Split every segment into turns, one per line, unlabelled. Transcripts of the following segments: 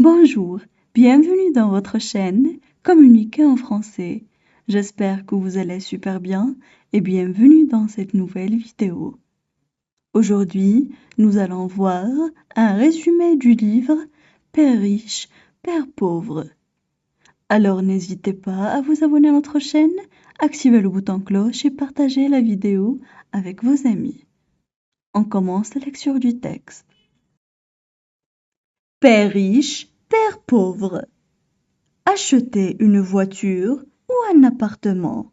Bonjour, bienvenue dans votre chaîne Communiquer en français. J'espère que vous allez super bien et bienvenue dans cette nouvelle vidéo. Aujourd'hui, nous allons voir un résumé du livre Père riche, Père pauvre. Alors n'hésitez pas à vous abonner à notre chaîne, activer le bouton cloche et partager la vidéo avec vos amis. On commence la lecture du texte. Père riche, Père pauvre. Acheter une voiture ou un appartement.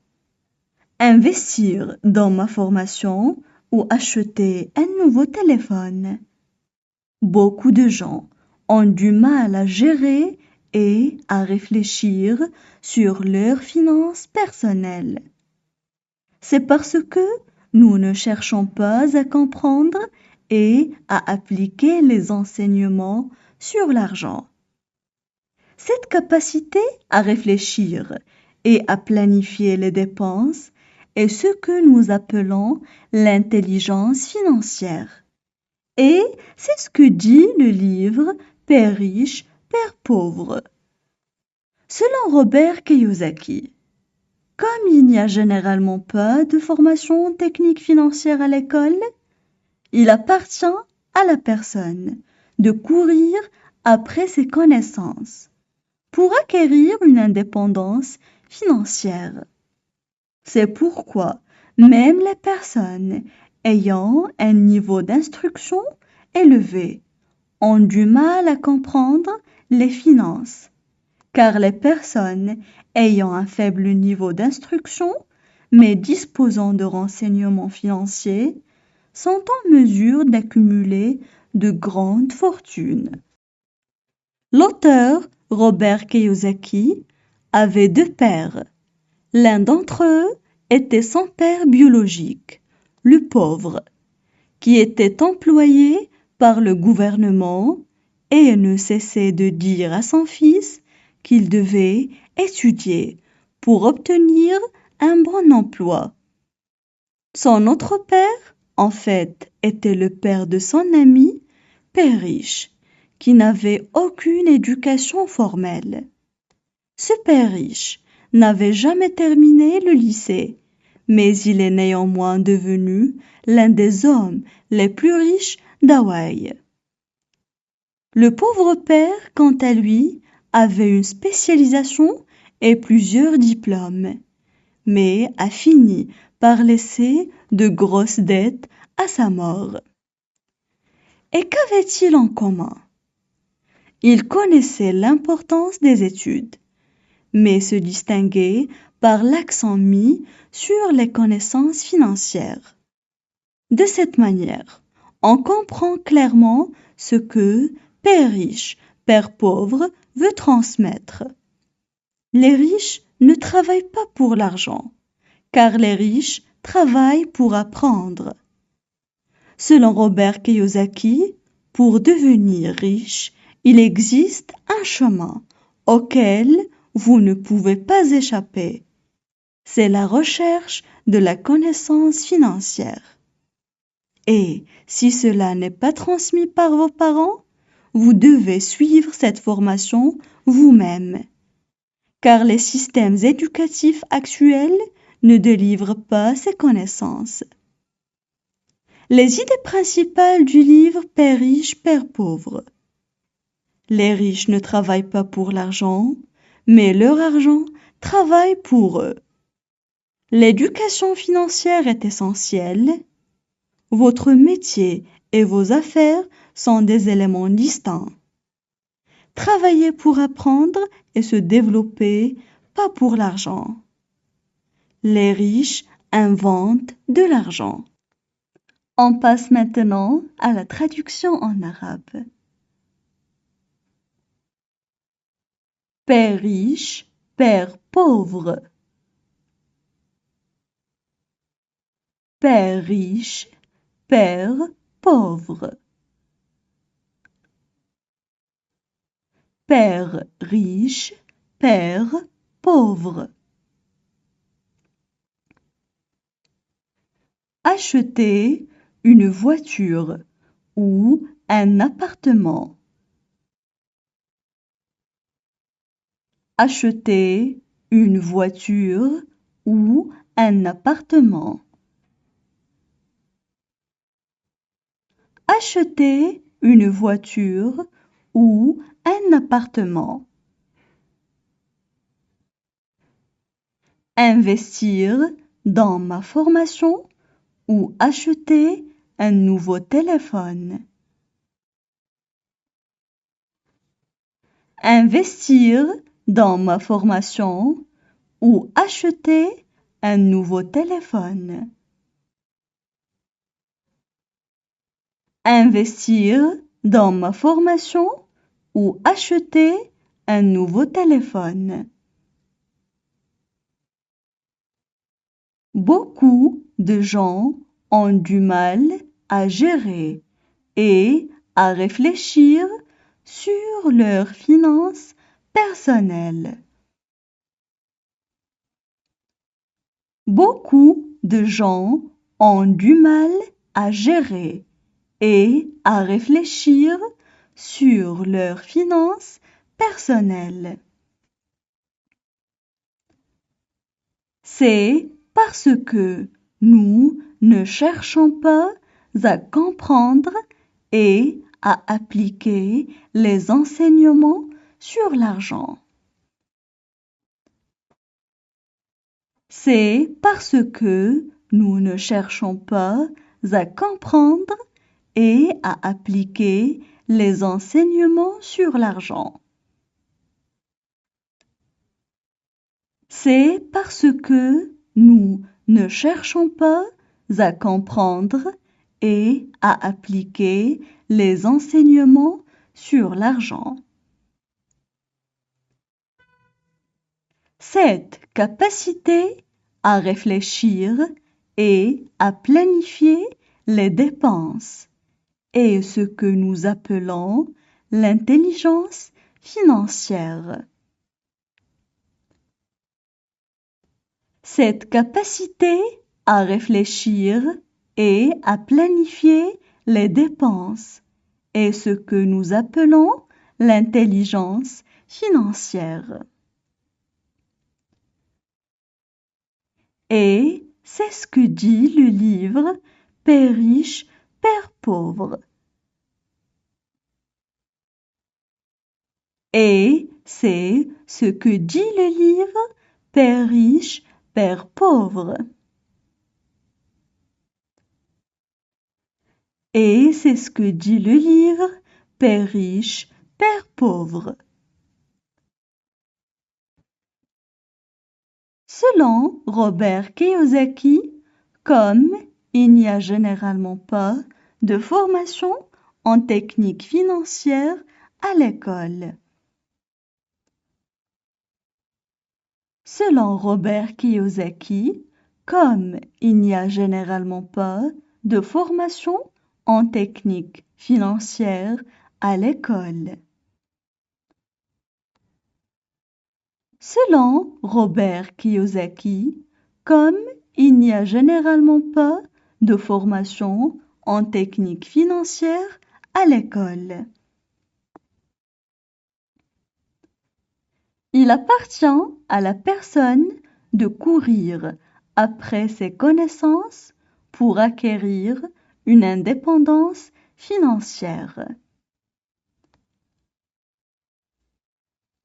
Investir dans ma formation ou acheter un nouveau téléphone. Beaucoup de gens ont du mal à gérer et à réfléchir sur leurs finances personnelles. C'est parce que nous ne cherchons pas à comprendre et à appliquer les enseignements sur l'argent. Cette capacité à réfléchir et à planifier les dépenses est ce que nous appelons l'intelligence financière. Et c'est ce que dit le livre Père riche, Père pauvre. Selon Robert Kiyosaki, comme il n'y a généralement pas de formation technique financière à l'école, il appartient à la personne de courir après ses connaissances pour acquérir une indépendance financière. C'est pourquoi même les personnes ayant un niveau d'instruction élevé ont du mal à comprendre les finances, car les personnes ayant un faible niveau d'instruction mais disposant de renseignements financiers sont en mesure d'accumuler de grandes fortunes. L'auteur Robert Kiyosaki avait deux pères. L'un d'entre eux était son père biologique, le pauvre, qui était employé par le gouvernement et ne cessait de dire à son fils qu'il devait étudier pour obtenir un bon emploi. Son autre père, en fait, était le père de son ami, père riche, qui n'avait aucune éducation formelle. Ce père riche n'avait jamais terminé le lycée, mais il est néanmoins devenu l'un des hommes les plus riches d'Hawaï. Le pauvre père, quant à lui, avait une spécialisation et plusieurs diplômes, mais a fini par laisser de grosses dettes à sa mort. Et qu'avaient-ils en commun? Ils connaissaient l'importance des études, mais se distinguaient par l'accent mis sur les connaissances financières. De cette manière, on comprend clairement ce que Père riche, Père pauvre veut transmettre. Les riches ne travaillent pas pour l'argent, car les riches travaillent pour apprendre. Selon Robert Kiyosaki, pour devenir riche, il existe un chemin auquel vous ne pouvez pas échapper. C'est la recherche de la connaissance financière. Et si cela n'est pas transmis par vos parents, vous devez suivre cette formation vous-même, car les systèmes éducatifs actuels ne délivrent pas ces connaissances. Les idées principales du livre Père riche, Père pauvre. Les riches ne travaillent pas pour l'argent, mais leur argent travaille pour eux. L'éducation financière est essentielle. Votre métier et vos affaires sont des éléments distincts. Travaillez pour apprendre et se développer, pas pour l'argent. Les riches inventent de l'argent. On passe maintenant à la traduction en arabe. Père riche, Père pauvre. Père riche, Père pauvre. Père riche, Père pauvre. Acheter une voiture ou un appartement. Acheter une voiture ou un appartement. Acheter une voiture ou un appartement. Investir dans ma formation ou acheter un nouveau téléphone. Investir dans ma formation ou acheter un nouveau téléphone. Investir dans ma formation ou acheter un nouveau téléphone. Beaucoup de gens ont du mal à gérer et à réfléchir sur leurs finances personnelles. Beaucoup de gens ont du mal à gérer et à réfléchir sur leurs finances personnelles. C'est parce que nous ne cherchons pas à comprendre et à appliquer les enseignements sur l'argent. C'est parce que nous ne cherchons pas à comprendre et à appliquer les enseignements sur l'argent. C'est parce que nous ne cherchons pas à comprendre et à appliquer les enseignements sur l'argent. Cette capacité à réfléchir et à planifier les dépenses est ce que nous appelons l'intelligence financière. Cette capacité à réfléchir et à planifier les dépenses est ce que nous appelons l'intelligence financière. Et c'est ce que dit le livre Père riche, Père pauvre. Et c'est ce que dit le livre Père riche, Père pauvre. Et c'est ce que dit le livre Père riche, Père pauvre. Selon Robert Kiyosaki, comme il n'y a généralement pas de formation en technique financière à l'école. Selon Robert Kiyosaki, comme il n'y a généralement pas de formation en technique financière à l'école. Selon Robert Kiyosaki, comme il n'y a généralement pas de formation en technique financière à l'école. Il appartient à la personne de courir après ses connaissances pour acquérir une indépendance financière.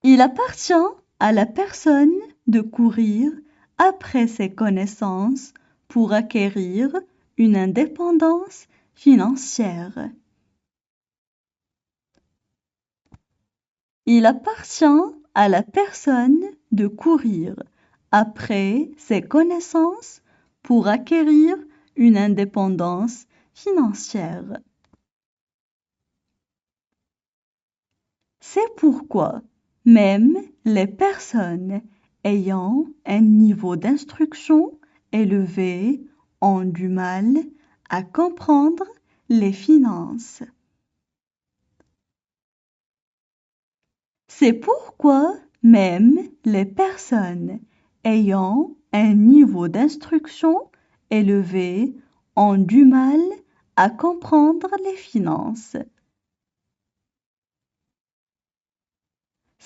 Il appartient à la personne de courir après ses connaissances pour acquérir une indépendance financière. Il appartient à la personne de courir après ses connaissances pour acquérir une indépendance financière. C'est pourquoi même les personnes ayant un niveau d'instruction élevé ont du mal à comprendre les finances. C'est pourquoi même les personnes ayant un niveau d'instruction élevé ont du mal à comprendre les finances.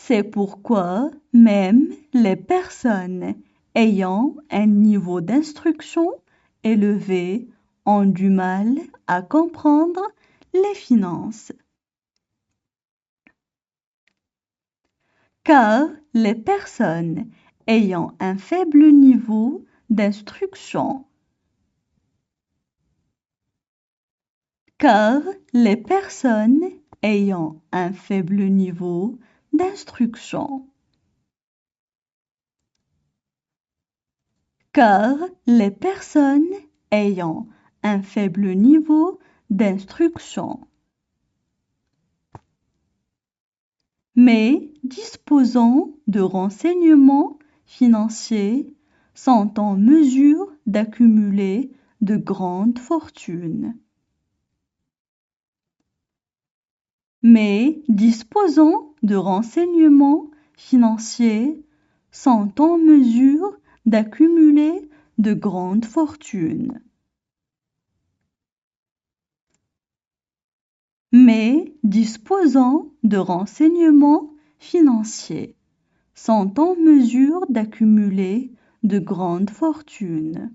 C'est pourquoi même les personnes ayant un niveau d'instruction élevé ont du mal à comprendre les finances. Car les personnes ayant un faible niveau d'instruction car les personnes ayant un faible niveau d'instruction car les personnes ayant un faible niveau d'instruction mais disposant de renseignements financiers sont en mesure d'accumuler de grandes fortunes. Mais disposant de renseignements financiers sont en mesure d'accumuler de grandes fortunes. Mais disposant de renseignements financiers sont en mesure d'accumuler de grandes fortunes.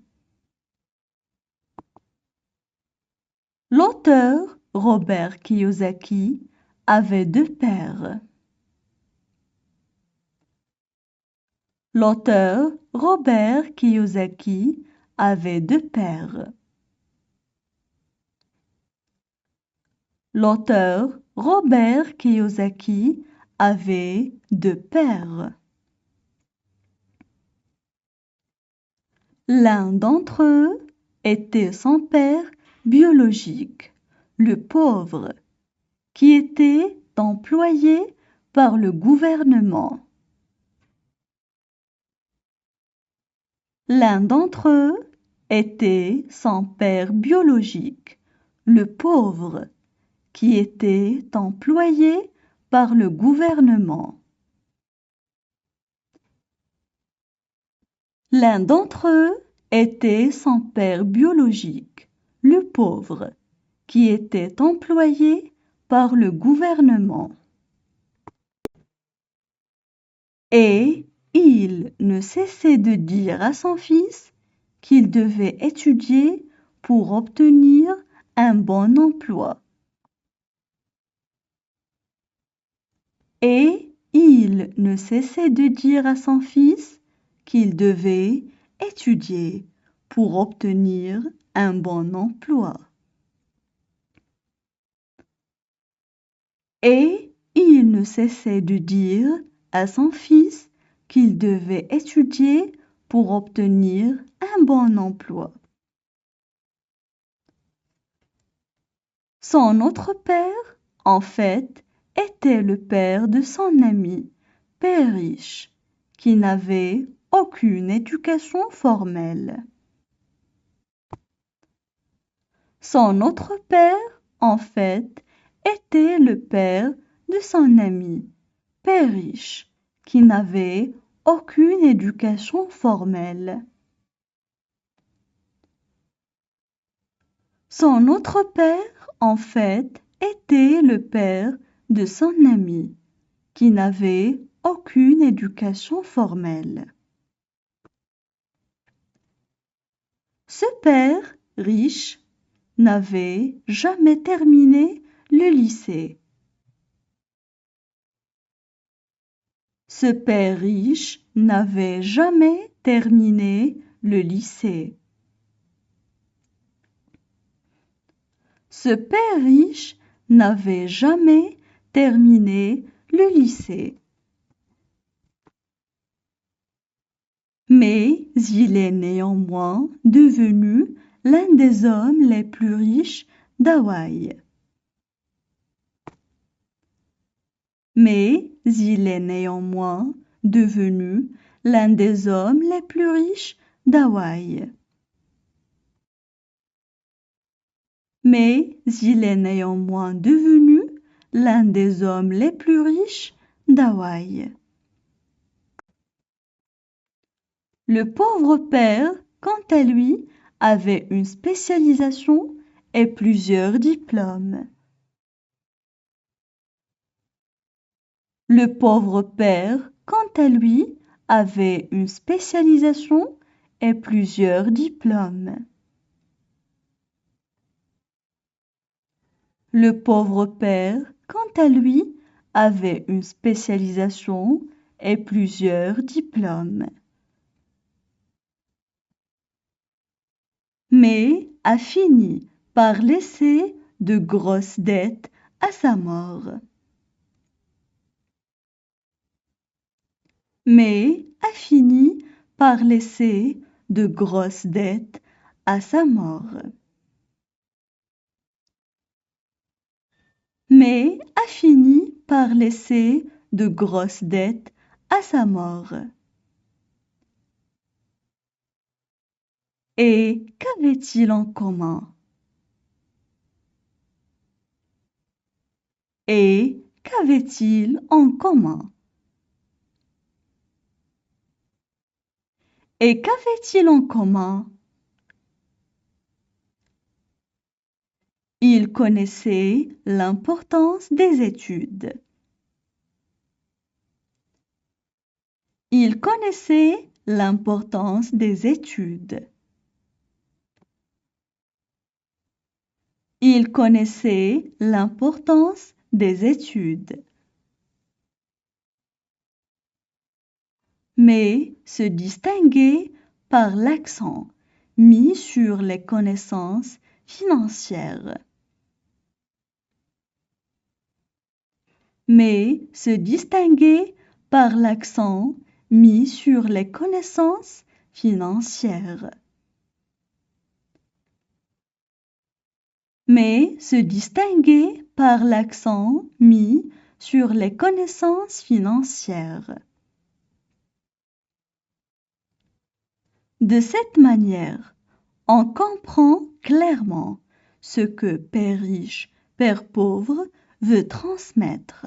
L'auteur Robert Kiyosaki avait 2 pères. L'auteur Robert Kiyosaki avait 2 pères. L'auteur Robert Kiyosaki avait 2 pères. L'un d'entre eux était son père biologique, le pauvre, qui était employé par le gouvernement. L'un d'entre eux était son père biologique, le pauvre, qui était employé par le gouvernement. L'un d'entre eux était son père biologique, le pauvre, qui était employé par le gouvernement. Et il ne cessait de dire à son fils qu'il devait étudier pour obtenir un bon emploi. Et il ne cessait de dire à son fils qu'il devait étudier pour obtenir un bon emploi. Et il ne cessait de dire à son fils qu'il devait étudier pour obtenir un bon emploi. Son autre père, en fait, était le père de son ami, père riche, qui n'avait aucune éducation formelle. Son autre père, en fait, était le père de son ami, père riche, qui n'avait aucune éducation formelle. Son autre père, en fait, était le père de son ami, qui n'avait aucune éducation formelle. Ce père, riche, n'avait jamais terminé le lycée. Ce père riche n'avait jamais terminé le lycée. Ce père riche n'avait jamais terminé le lycée. Mais il est néanmoins devenu l'un des hommes les plus riches d'Hawaï. Mais il est néanmoins devenu l'un des hommes les plus riches d'Hawaï. Mais il est néanmoins devenu l'un des hommes les plus riches d'Hawaï. Le pauvre père, quant à lui, avait une spécialisation et plusieurs diplômes. Le pauvre père, quant à lui, avait une spécialisation et plusieurs diplômes. Le pauvre père, quant à lui, avait une spécialisation et plusieurs diplômes. Mais a fini par laisser de grosses dettes à sa mort. Mais a fini par laisser de grosses dettes à sa mort. Mais a fini par laisser de grosses dettes à sa mort. Et qu'avait-il en commun? Et qu'avait-il en commun? Et qu'avait-il en commun? Il connaissait l'importance des études. Il connaissait l'importance des études. Il connaissait l'importance des études. Mais se distinguait par l'accent mis sur les connaissances financières. Mais se distinguait par l'accent mis sur les connaissances financières. Mais se distinguait par l'accent mis sur les connaissances financières. De cette manière, on comprend clairement ce que Père riche, Père pauvre veut transmettre.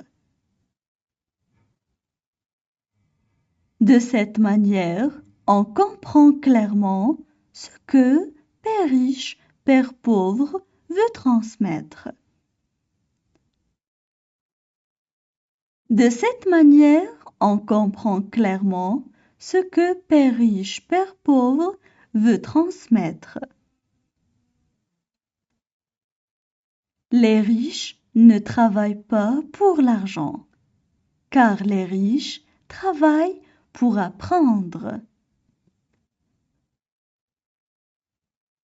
De cette manière, on comprend clairement ce que Père riche, Père pauvre veut transmettre. De cette manière, on comprend clairement ce que Père riche, Père pauvre veut transmettre. Les riches ne travaillent pas pour l'argent, car les riches travaillent pour apprendre.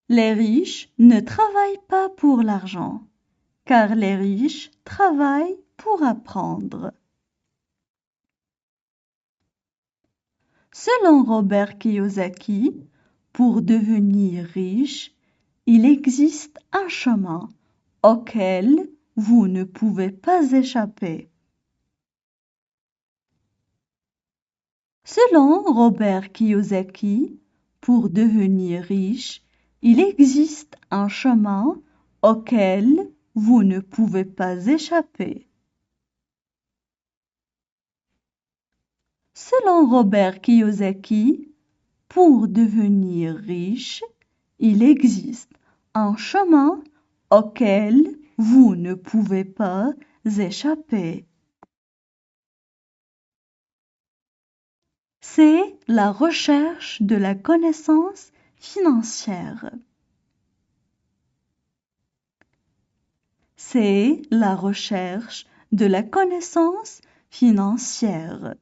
Les riches ne travaillent pas pour l'argent, car les riches travaillent pour apprendre. Selon Robert Kiyosaki, pour devenir riche, il existe un chemin auquel vous ne pouvez pas échapper. Selon Robert Kiyosaki, pour devenir riche, il existe un chemin auquel vous ne pouvez pas échapper. Selon Robert Kiyosaki, pour devenir riche, il existe un chemin auquel vous ne pouvez pas échapper. C'est la recherche de la connaissance financière. C'est la recherche de la connaissance financière.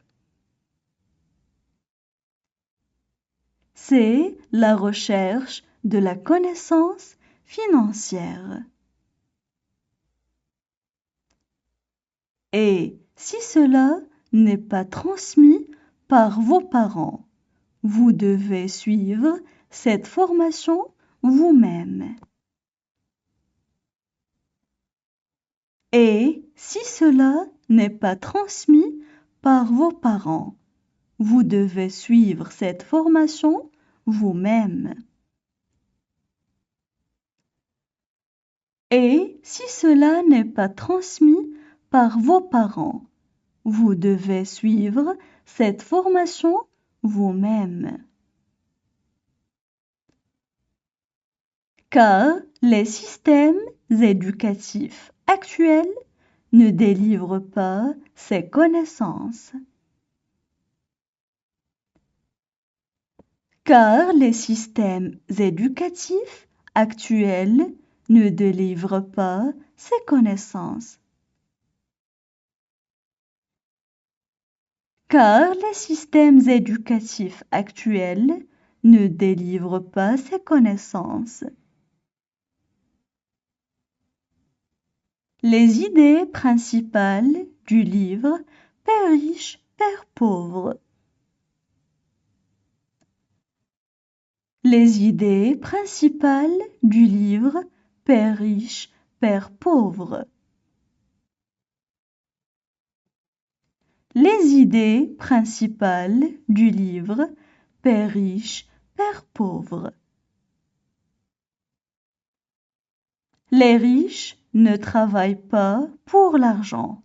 C'est la recherche de la connaissance financière. Et si cela n'est pas transmis par vos parents, vous devez suivre cette formation vous-même. Et si cela n'est pas transmis par vos parents, vous devez suivre cette formation vous-même. Et si cela n'est pas transmis par vos parents, vous devez suivre cette formation vous-même. Car les systèmes éducatifs actuels ne délivre pas ses connaissances. Car les systèmes éducatifs actuels ne délivrent pas ces connaissances. Car les systèmes éducatifs actuels ne délivrent pas ces connaissances. Les idées principales du livre Père riche, Père pauvre. Les idées principales du livre Père riche, Père pauvre. Les idées principales du livre Père riche, Père pauvre. Les riches ne travaillent pas pour l'argent,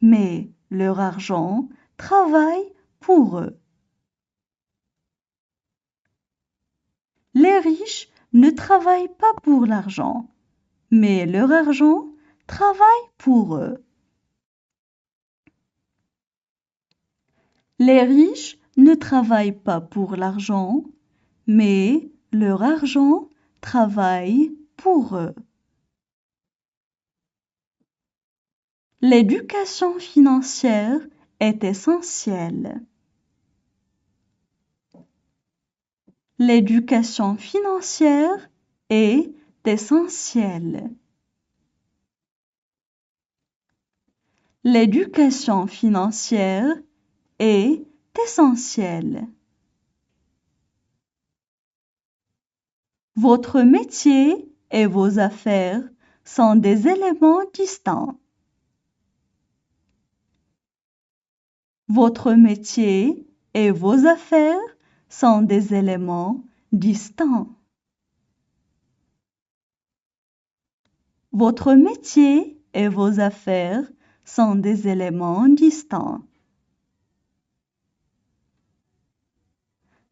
mais leur argent travaille pour eux. Les riches ne travaillent pas pour l'argent, mais leur argent travaille pour eux. Les riches ne travaillent pas pour l'argent, mais leur argent travaille pour eux. L'éducation financière est essentielle. L'éducation financière est essentielle. L'éducation financière est essentielle. Votre métier et vos affaires sont des éléments distincts. Votre métier et vos affaires sont des éléments distincts. Votre métier et vos affaires sont des éléments distincts.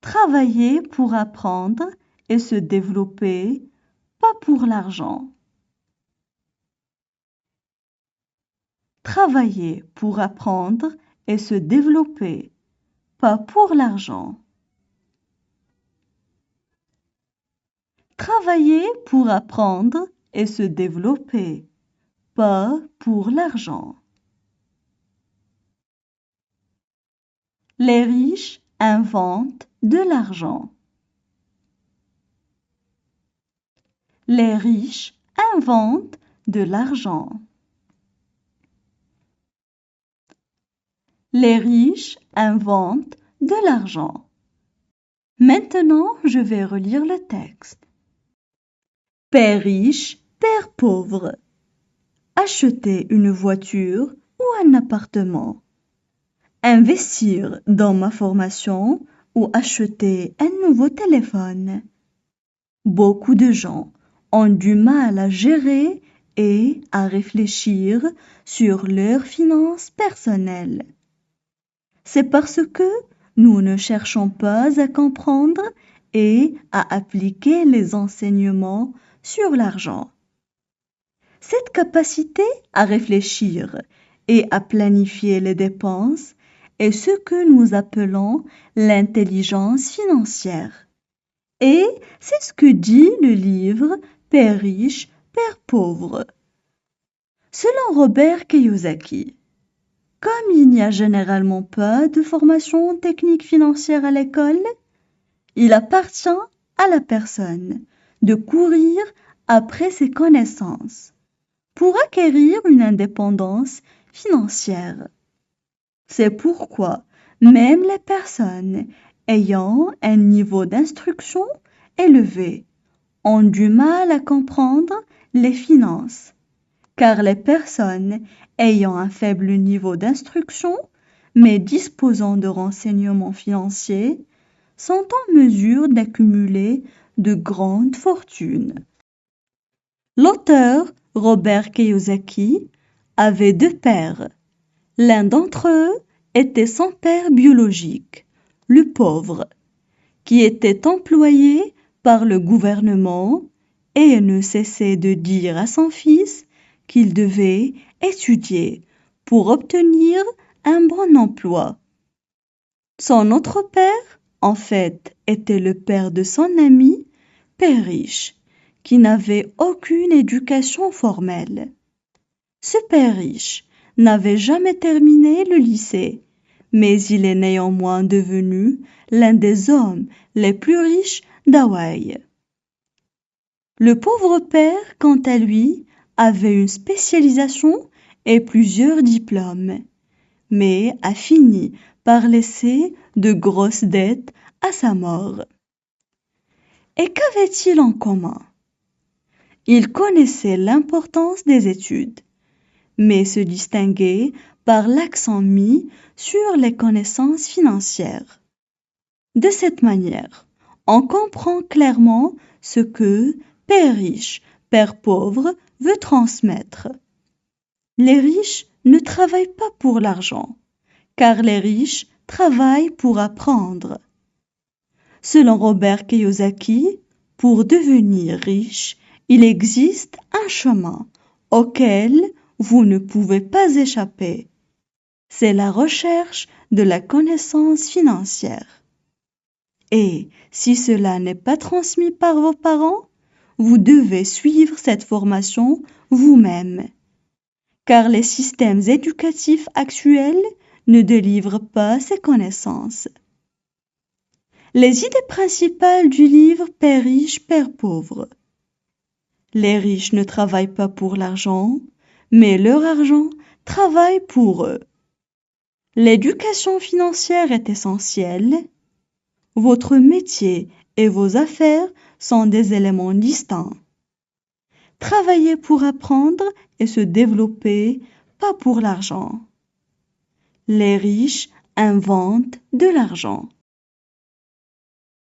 Travailler pour apprendre et se développer, pas pour l'argent. Travailler pour apprendre et se développer, pas pour l'argent. Travailler pour apprendre et se développer, pas pour l'argent. Les riches inventent de l'argent. Les riches inventent de l'argent. Les riches inventent de l'argent. Maintenant, je vais relire le texte. Père riche, père pauvre. Acheter une voiture ou un appartement. Investir dans ma formation ou acheter un nouveau téléphone. Beaucoup de gens ont du mal à gérer et à réfléchir sur leurs finances personnelles. C'est parce que nous ne cherchons pas à comprendre et à appliquer les enseignements sur l'argent. Cette capacité à réfléchir et à planifier les dépenses est ce que nous appelons l'intelligence financière. Et c'est ce que dit le livre Père riche, Père pauvre. Selon Robert Kiyosaki, comme il n'y a généralement pas de formation technique financière à l'école, il appartient à la personne de courir après ses connaissances pour acquérir une indépendance financière. C'est pourquoi même les personnes ayant un niveau d'instruction élevé ont du mal à comprendre les finances, car les personnes ayant un faible niveau d'instruction, mais disposant de renseignements financiers, sont en mesure d'accumuler de grandes fortunes. L'auteur Robert Kiyosaki avait deux pères. L'un d'entre eux était son père biologique, le pauvre, qui était employé par le gouvernement et ne cessait de dire à son fils qu'il devait étudier pour obtenir un bon emploi. Son autre père, en fait, était le père de son ami, père riche, qui n'avait aucune éducation formelle. Ce père riche n'avait jamais terminé le lycée, mais il est néanmoins devenu l'un des hommes les plus riches d'Hawaï. Le pauvre père, quant à lui, avait une spécialisation et plusieurs diplômes, mais a fini par laisser de grosses dettes à sa mort. Et qu'avait-il en commun? Il connaissait l'importance des études, mais se distinguait par l'accent mis sur les connaissances financières. De cette manière, on comprend clairement ce que père riche, père pauvre veut transmettre. Les riches ne travaillent pas pour l'argent, car les riches travaillent pour apprendre. Selon Robert Kiyosaki, pour devenir riche, il existe un chemin auquel vous ne pouvez pas échapper. C'est la recherche de la connaissance financière. Et si cela n'est pas transmis par vos parents, vous devez suivre cette formation vous-même, car les systèmes éducatifs actuels ne délivrent pas ces connaissances. Les idées principales du livre Père riche, Père pauvre. Les riches ne travaillent pas pour l'argent, mais leur argent travaille pour eux. L'éducation financière est essentielle. Votre métier et vos affaires sont des éléments distincts. Travaillez pour apprendre et se développer, pas pour l'argent. Les riches inventent de l'argent.